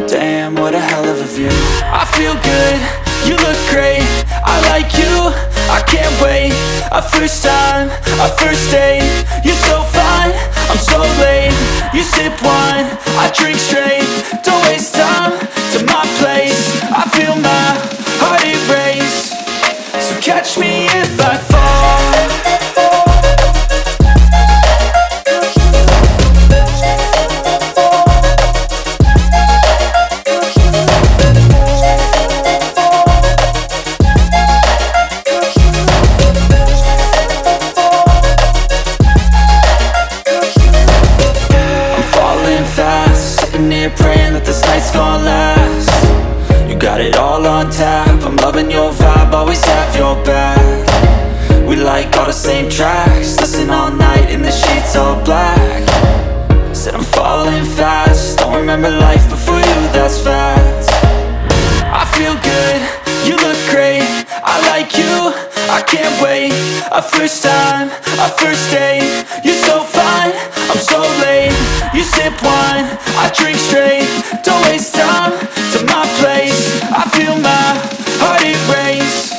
Damn, what a hell of a view. I feel good, you look great, I like you, I can't wait. A first time, a first date, you're so fine, I'm so late. You sip wine, I drink straight, don't waste time to my place. I feel my heart erase, so catch me if I fall. Praying that this night's gonna last. You got it all on tap, I'm loving your vibe, always have your back. We like all the same tracks, listen all night in the sheets all black. Said I'm falling fast, don't remember life before you, that's fact. I feel good, you look great, I like you, I can't wait. A first time, a first date, you're so fine, I'm so late. You sip wine, I drink straight, don't waste time to my place. I feel my heart erase,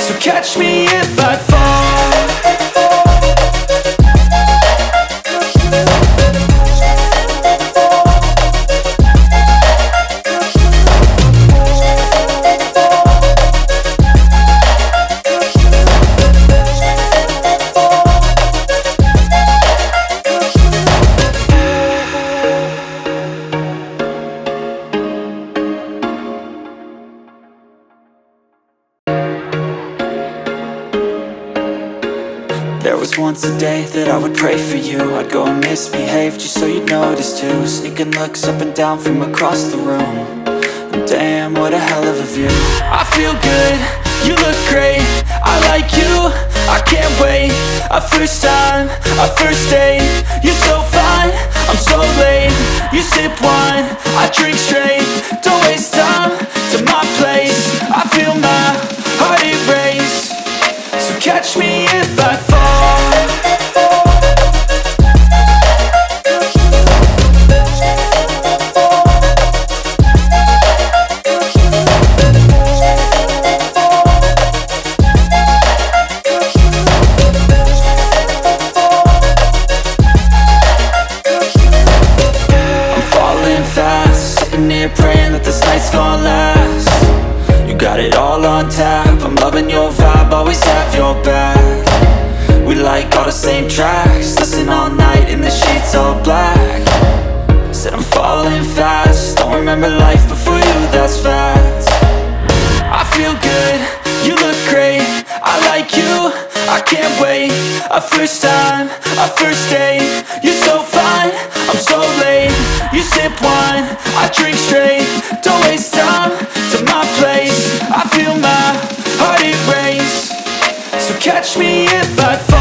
so catch me if I fall. There was once a day that I would pray for you. I'd go and misbehave just so you'd notice too. Sneaking looks up and down from across the room. And damn, what a hell of a view. I feel good, you look great, I like you, I can't wait. A first time, a first date, you're so fine, I'm so late. You sip wine, I drink straight, don't waste time to my place. I feel my heart erase, so catch me if I fall. Praying that this night's gonna last. You got it all on tap, I'm loving your vibe, always have your back. We like all the same tracks, listen all night in the sheets all black. Said I'm falling fast, don't remember life before you, that's fact. I feel good, you look great, I like you, I can't wait. A first time, a first date, you're so fine, I'm so late. You sip wine, I drink straight, don't waste time to my place. I feel my heart erase, so catch me if I fall.